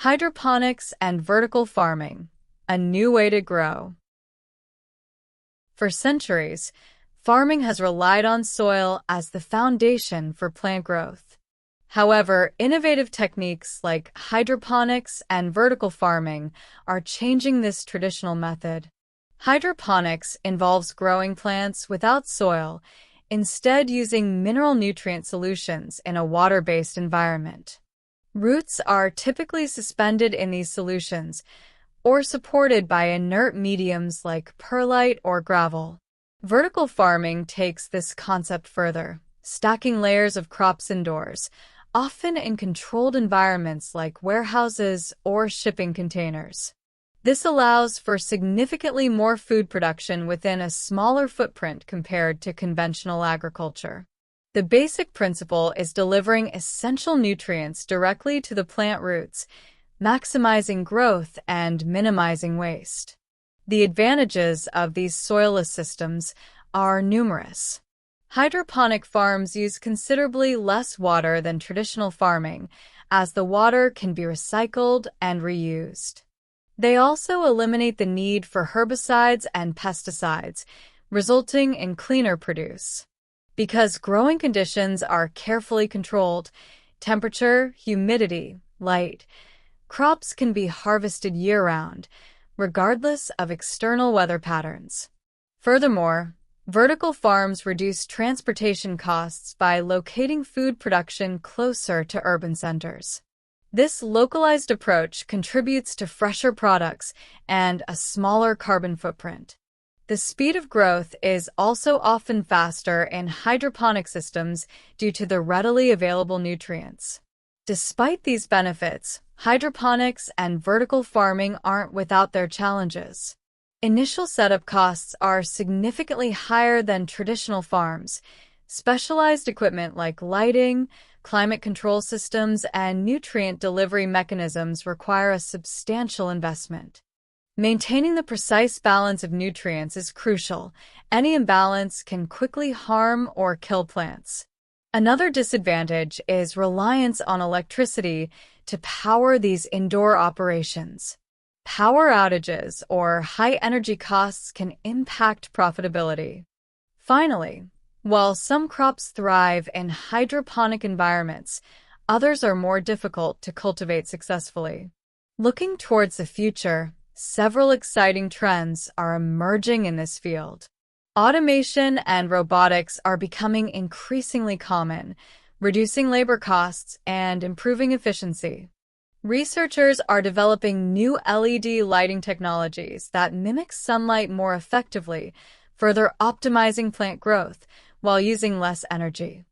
Hydroponics and vertical farming, a new way to grow. For centuries, farming has relied on soil as the foundation for plant growth. However, innovative techniques like hydroponics and vertical farming are changing this traditional method. Hydroponics involves growing plants without soil, instead using mineral nutrient solutions in a water-based environment. Roots are typically suspended in these solutions or supported by inert mediums like perlite or gravel. Vertical farming takes this concept further, stacking layers of crops indoors, often in controlled environments like warehouses or shipping containers. This allows for significantly more food production within a smaller footprint compared to conventional agriculture. The basic principle is delivering essential nutrients directly to the plant roots, maximizing growth and minimizing waste. The advantages of these soilless systems are numerous. Hydroponic farms use considerably less water than traditional farming, as the water can be recycled and reused. They also eliminate the need for herbicides and pesticides, resulting in cleaner produce. Because growing conditions are carefully controlled, temperature, humidity, light, crops can be harvested year-round, regardless of external weather patterns. Furthermore, vertical farms reduce transportation costs by locating food production closer to urban centers. This localized approach contributes to fresher products and a smaller carbon footprint. The speed of growth is also often faster in hydroponic systems due to the readily available nutrients. Despite these benefits, hydroponics and vertical farming aren't without their challenges. Initial setup costs are significantly higher than traditional farms. Specialized equipment like lighting, climate control systems, and nutrient delivery mechanisms require a substantial investment. Maintaining the precise balance of nutrients is crucial. Any imbalance can quickly harm or kill plants. Another disadvantage is reliance on electricity to power these indoor operations. Power outages or high energy costs can impact profitability. Finally, while some crops thrive in hydroponic environments, others are more difficult to cultivate successfully. Looking towards the future, several exciting trends are emerging in this field. Automation and robotics are becoming increasingly common, reducing labor costs and improving efficiency. Researchers are developing new LED lighting technologies that mimic sunlight more effectively, further optimizing plant growth while using less energy.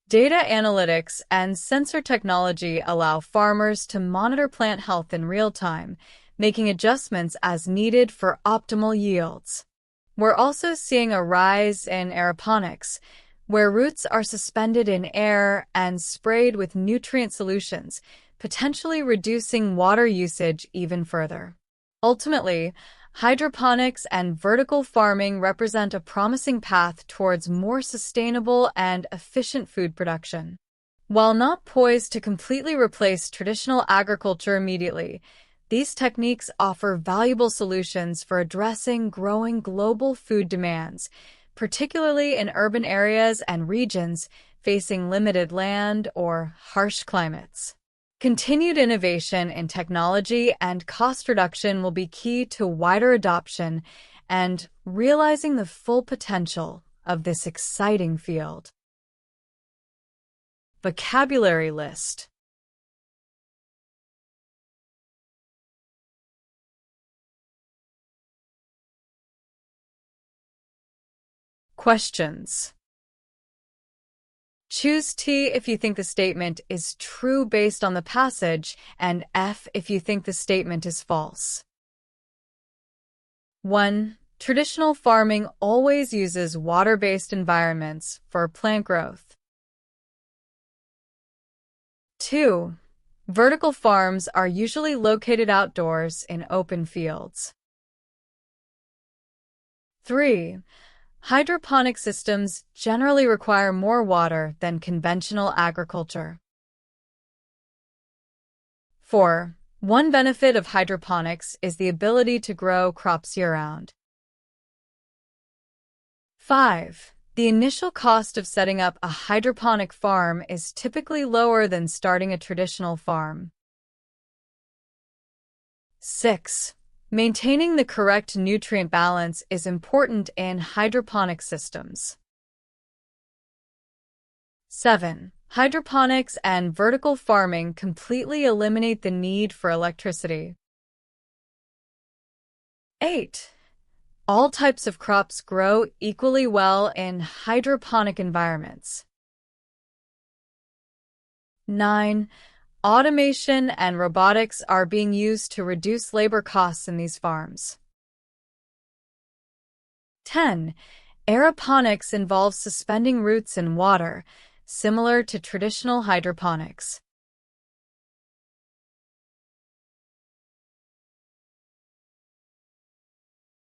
Data analytics and sensor technology allow farmers to monitor plant health in real time, making adjustments as needed for optimal yields. We're also seeing a rise in aeroponics, where roots are suspended in air and sprayed with nutrient solutions, potentially reducing water usage even further. Ultimately, hydroponics and vertical farming represent a promising path towards more sustainable and efficient food production. While not poised to completely replace traditional agriculture immediately, these techniques offer valuable solutions for addressing growing global food demands, particularly in urban areas and regions facing limited land or harsh climates. Continued innovation in technology and cost reduction will be key to wider adoption and realizing the full potential of this exciting field. Vocabulary list. Questions. Choose T if you think the statement is true based on the passage, and F if you think the statement is false. 1. Traditional farming always uses water-based environments for plant growth. 2. Vertical farms are usually located outdoors in open fields. 3. Hydroponic systems generally require more water than conventional agriculture. 4. One benefit of hydroponics is the ability to grow crops year-round. 5. The initial cost of setting up a hydroponic farm is typically lower than starting a traditional farm. 6. Maintaining the correct nutrient balance is important in hydroponic systems. 7. Hydroponics and vertical farming completely eliminate the need for electricity. 8. All types of crops grow equally well in hydroponic environments. 9. Automation and robotics are being used to reduce labor costs in these farms. 10. Aeroponics involves suspending roots in water, similar to traditional hydroponics.